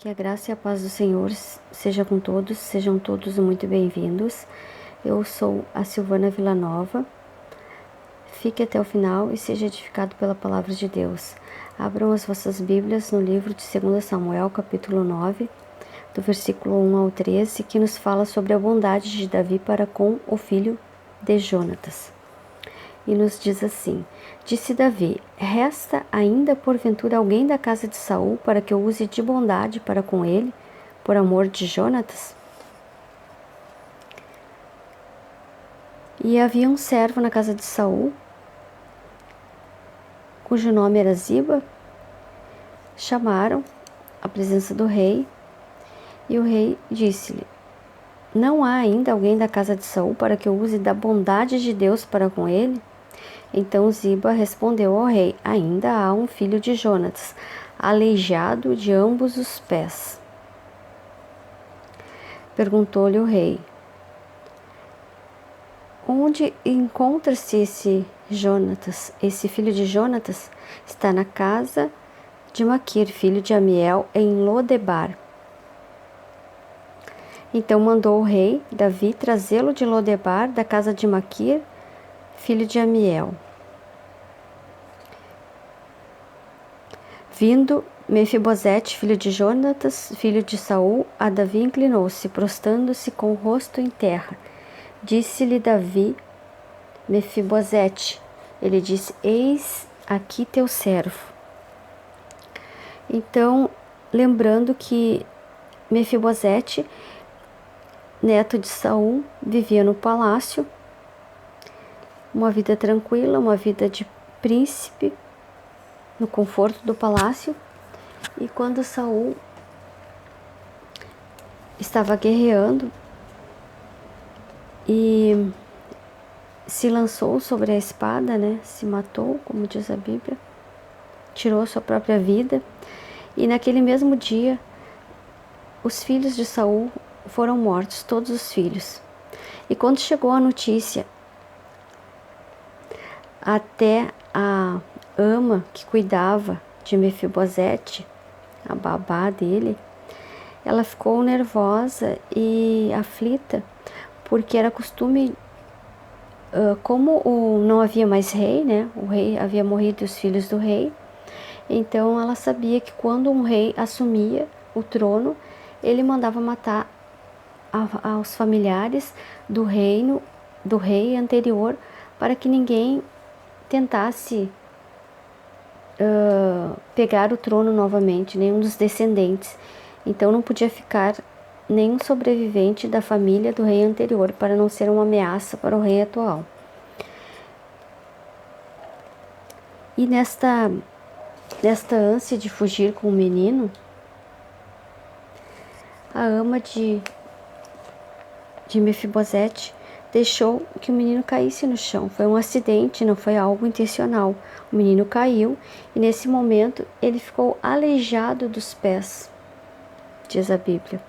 Que a graça e a paz do Senhor seja com todos, sejam todos muito bem-vindos. Eu sou a Silvana Villanova. Fique até o final e seja edificado pela palavra de Deus. Abram as vossas Bíblias no livro de 2 Samuel, capítulo 9, do versículo 1 ao 13, que nos fala sobre a bondade de Davi para com o filho de Jonatas. E nos diz assim: disse Davi: resta ainda porventura alguém da casa de Saul para que eu use de bondade para com ele, por amor de Jonatas? E havia um servo na casa de Saul, cujo nome era Ziba. Chamaram à presença do rei, e o rei disse-lhe: não há ainda alguém da casa de Saul para que eu use da bondade de Deus para com ele? Então Ziba respondeu ao rei: ainda há um filho de Jonatas, aleijado de ambos os pés. Perguntou-lhe o rei: onde encontra-se esse Jonatas? Esse filho de Jonatas está na casa de Maquir, filho de Amiel, em Lodebar. Então mandou o rei Davi trazê-lo de Lodebar, da casa de Maquir, filho de Amiel. Vindo Mefibosete, filho de Jonatas, filho de Saul, a Davi inclinou-se, prostrando-se com o rosto em terra. Disse-lhe Davi: Mefibosete. Ele disse: eis aqui teu servo. Então, lembrando que Mefibosete, neto de Saul, vivia no palácio, uma vida tranquila, uma vida de príncipe, no conforto do palácio. E quando Saul estava guerreando e se lançou sobre a espada, se matou, como diz a Bíblia, tirou sua própria vida. E naquele mesmo dia, os filhos de Saul foram mortos, todos os filhos. E quando chegou a notícia, até a ama que cuidava de Mefibosete, a babá dele, ela ficou nervosa e aflita, porque era costume, como não havia mais rei, o rei havia morrido e os filhos do rei, então ela sabia que quando um rei assumia o trono, ele mandava matar aos familiares do rei anterior, para que ninguém tentasse pegar o trono novamente, nenhum dos descendentes. Então não podia ficar nenhum sobrevivente da família do rei anterior, para não ser uma ameaça para o rei atual. E nesta ânsia de fugir com o menino, a ama de Mefibosete deixou que o menino caísse no chão. Foi um acidente, não foi algo intencional. O menino caiu e nesse momento ele ficou aleijado dos pés, diz a Bíblia.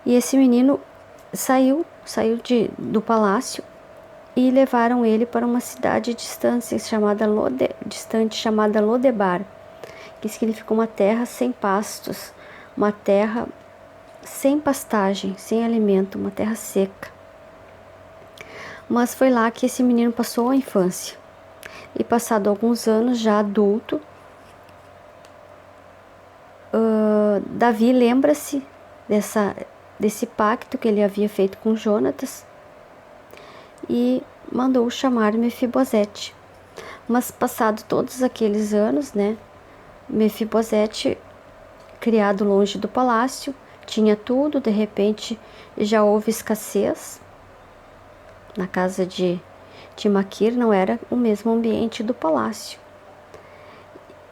E esse menino saiu do palácio e levaram ele para uma cidade distante chamada Lodebar, que significa uma terra sem pastos, uma terra sem pastagem, sem alimento, uma terra seca. Mas foi lá que esse menino passou a infância. E passado alguns anos, já adulto, Davi lembra-se desse pacto que ele havia feito com Jonatas e mandou chamar Mefibosete. Mas passado todos aqueles anos, Mefibosete, criado longe do palácio, tinha tudo, de repente já houve escassez. Na casa de Maquir não era o mesmo ambiente do palácio.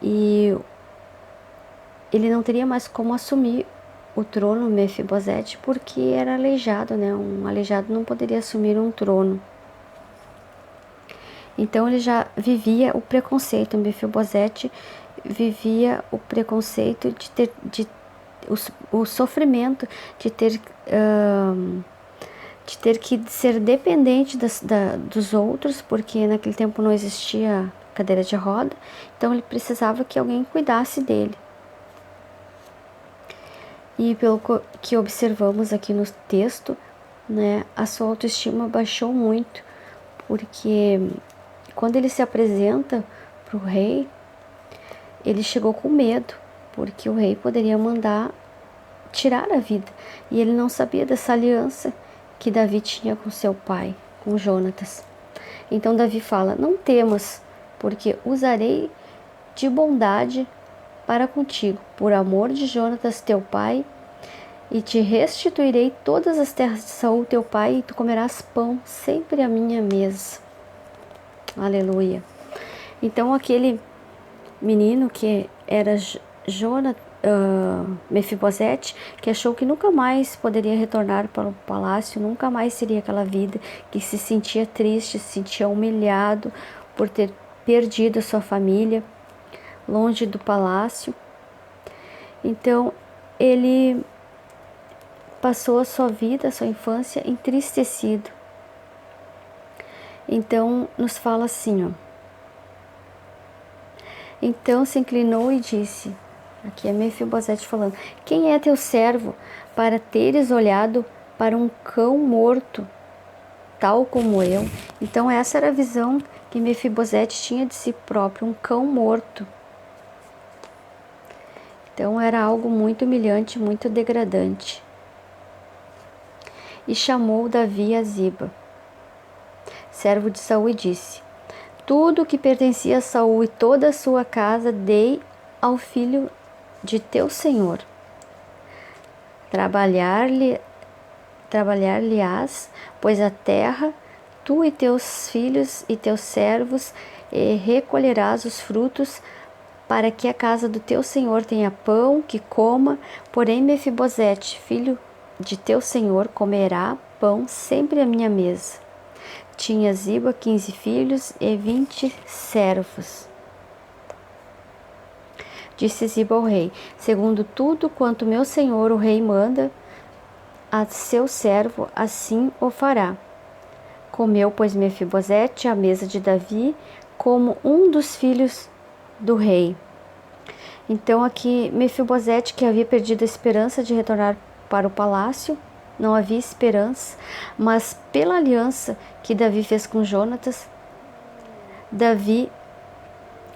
E ele não teria mais como assumir o trono, Mefibosete, porque era aleijado, Um aleijado não poderia assumir um trono. Então ele já vivia o preconceito, Mefibosete vivia o preconceito de ter o sofrimento de ter que ser dependente dos outros, porque naquele tempo não existia cadeira de roda, então ele precisava que alguém cuidasse dele. E pelo que observamos aqui no texto, né, a sua autoestima baixou muito, porque quando ele se apresenta para o rei, ele chegou com medo, porque o rei poderia mandar tirar a vida. E ele não sabia dessa aliança que Davi tinha com seu pai, com Jonatas. Então Davi fala: não temas, porque usarei de bondade para contigo, por amor de Jonatas teu pai, e te restituirei todas as terras de Saul teu pai, e tu comerás pão sempre à minha mesa. Aleluia. Então aquele menino que era Mefibosete, que achou que nunca mais poderia retornar para o palácio, nunca mais seria aquela vida, que se sentia triste, se sentia humilhado por ter perdido a sua família, longe do palácio. Então ele passou a sua vida, a sua infância entristecido. Então nos fala assim, ó. Então se inclinou e disse, aqui é Mefibosete falando: quem é teu servo para teres olhado para um cão morto, tal como eu? Então essa era a visão que Mefibosete tinha de si próprio, um cão morto. Então era algo muito humilhante, muito degradante. E chamou Davi a Ziba, servo de Saul, e disse: tudo o que pertencia a Saul e toda a sua casa dei ao filho de teu senhor. Trabalhar-lhe-ás, pois a terra, tu e teus filhos e teus servos, e recolherás os frutos, para que a casa do teu senhor tenha pão, que coma. Porém Mefibosete, filho de teu senhor, comerá pão sempre à minha mesa. Tinha Ziba 15 filhos e 20 servos. Disse Ziba ao rei: segundo tudo quanto meu senhor o rei manda a seu servo, assim o fará. Comeu, pois, Mefibosete à mesa de Davi, como um dos filhos do rei. Então aqui Mefibosete, que havia perdido a esperança de retornar para o palácio, não havia esperança, mas pela aliança que Davi fez com Jonatas, Davi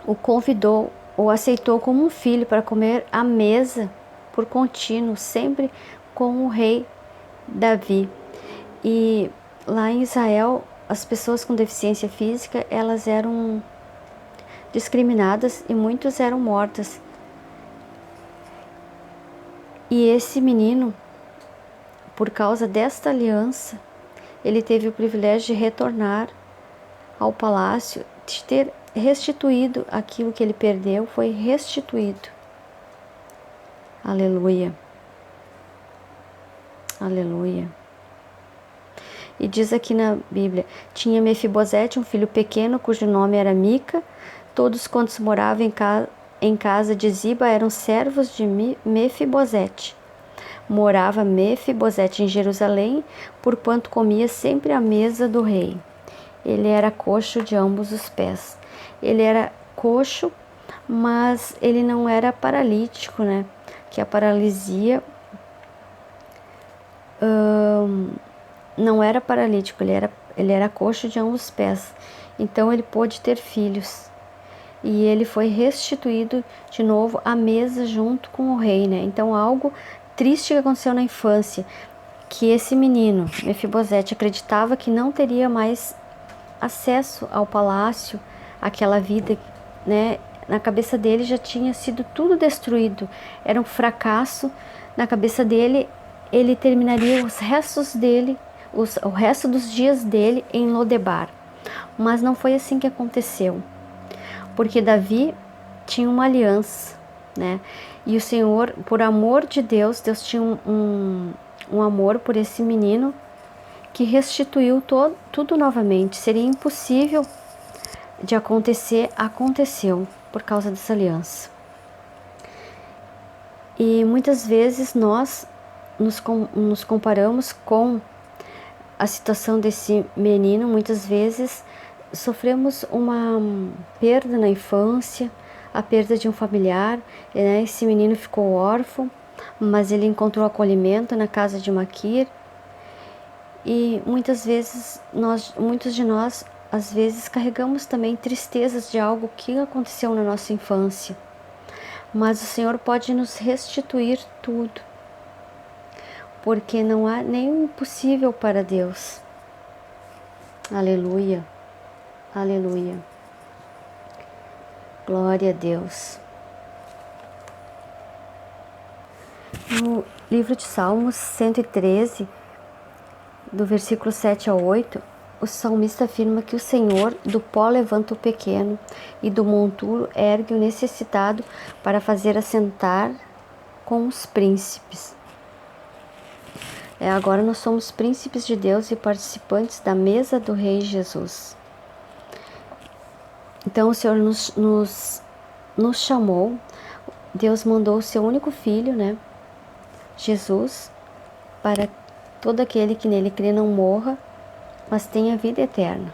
o convidou, o aceitou como um filho para comer à mesa por contínuo, sempre com o rei Davi. E lá em Israel, as pessoas com deficiência física, elas eram discriminadas e muitos eram mortas. E esse menino, por causa desta aliança, ele teve o privilégio de retornar ao palácio, de ter restituído aquilo que ele perdeu, foi restituído. Aleluia. Aleluia. E diz aqui na Bíblia: tinha Mefibosete um filho pequeno, cujo nome era Mica. Todos quantos moravam em casa de Ziba eram servos de Mefibosete. Morava Mefibosete em Jerusalém, porquanto comia sempre à mesa do rei. Ele era coxo de ambos os pés. Ele era coxo, mas ele não era paralítico, né? Que a paralisia não era paralítico, ele era coxo de ambos os pés. Então ele pôde ter filhos. E ele foi restituído de novo à mesa junto com o rei, né? Então algo triste que aconteceu na infância, que esse menino, Mefibosete, acreditava que não teria mais acesso ao palácio, aquela vida, né? Na cabeça dele já tinha sido tudo destruído, era um fracasso. Na cabeça dele, ele terminaria os restos dele, o resto dos dias dele em Lodebar. Mas não foi assim que aconteceu, porque Davi tinha uma aliança, né? E o Senhor, por amor de Deus, Deus tinha um amor por esse menino que restituiu tudo novamente. Seria impossível de acontecer, aconteceu por causa dessa aliança. E muitas vezes nós nos comparamos com a situação desse menino. Muitas vezes sofremos uma perda na infância, a perda de um familiar, né? Esse menino ficou órfão mas ele encontrou acolhimento na casa de Maquir. E muitas vezes, muitos de nós, às vezes, carregamos também tristezas de algo que aconteceu na nossa infância. Mas o Senhor pode nos restituir tudo, porque não há nenhum impossível para Deus. Aleluia, aleluia. Glória a Deus. No livro de Salmos 113, do versículo 7 ao 8, o salmista afirma que o Senhor do pó levanta o pequeno e do monturo ergue o necessitado para fazer assentar com os príncipes. Agora nós somos príncipes de Deus e participantes da mesa do Rei Jesus. Então o Senhor nos chamou, Deus mandou o seu único filho, Jesus, para todo aquele que nele crê não morra, mas tenha vida eterna.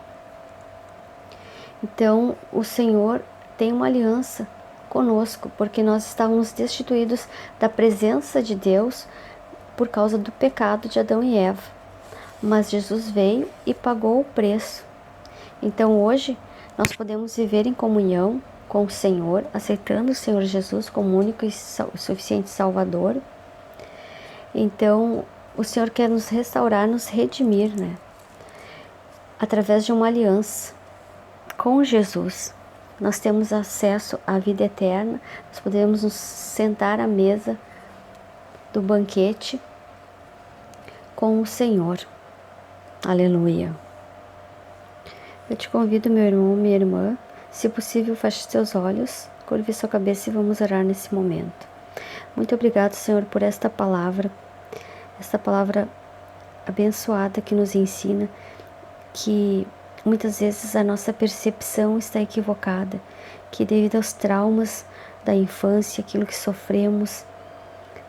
Então o Senhor tem uma aliança conosco, porque nós estávamos destituídos da presença de Deus por causa do pecado de Adão e Eva. Mas Jesus veio e pagou o preço. Então hoje nós podemos viver em comunhão com o Senhor, aceitando o Senhor Jesus como único e suficiente Salvador. Então o Senhor quer nos restaurar, nos redimir, através de uma aliança com Jesus. Nós temos acesso à vida eterna, nós podemos nos sentar à mesa do banquete com o Senhor. Aleluia. Eu te convido, meu irmão, minha irmã, se possível, feche seus olhos, curve sua cabeça e vamos orar nesse momento. Muito obrigado, Senhor, por esta palavra abençoada que nos ensina que muitas vezes a nossa percepção está equivocada, que devido aos traumas da infância, aquilo que sofremos,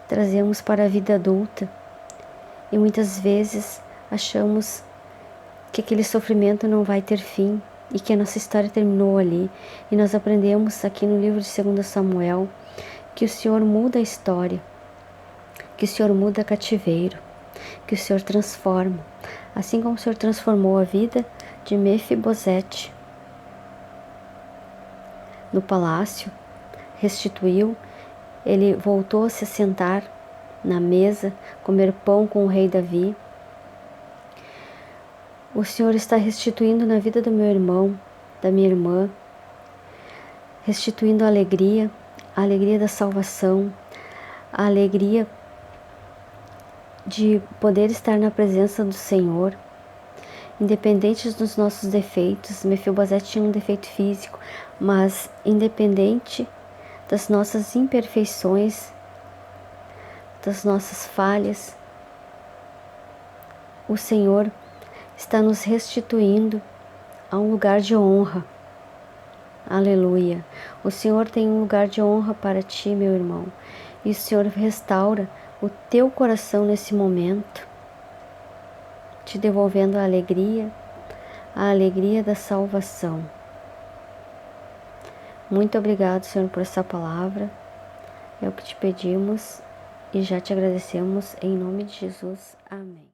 trazemos para a vida adulta e muitas vezes achamos que aquele sofrimento não vai ter fim e que a nossa história terminou ali. E nós aprendemos aqui no livro de 2 Samuel que o Senhor muda a história, que o Senhor muda cativeiro, que o Senhor transforma. Assim como o Senhor transformou a vida de Mefibosete no palácio, restituiu, ele voltou a se sentar na mesa, comer pão com o rei Davi. O Senhor está restituindo na vida do meu irmão, da minha irmã, restituindo a alegria da salvação, a alegria de poder estar na presença do Senhor, independentes dos nossos defeitos. Mefibosete tinha um defeito físico, mas independente das nossas imperfeições, das nossas falhas, o Senhor está nos restituindo a um lugar de honra. Aleluia. O Senhor tem um lugar de honra para ti, meu irmão. E o Senhor restaura o teu coração nesse momento, te devolvendo a alegria da salvação. Muito obrigado, Senhor, por essa palavra. É o que te pedimos e já te agradecemos em nome de Jesus. Amém.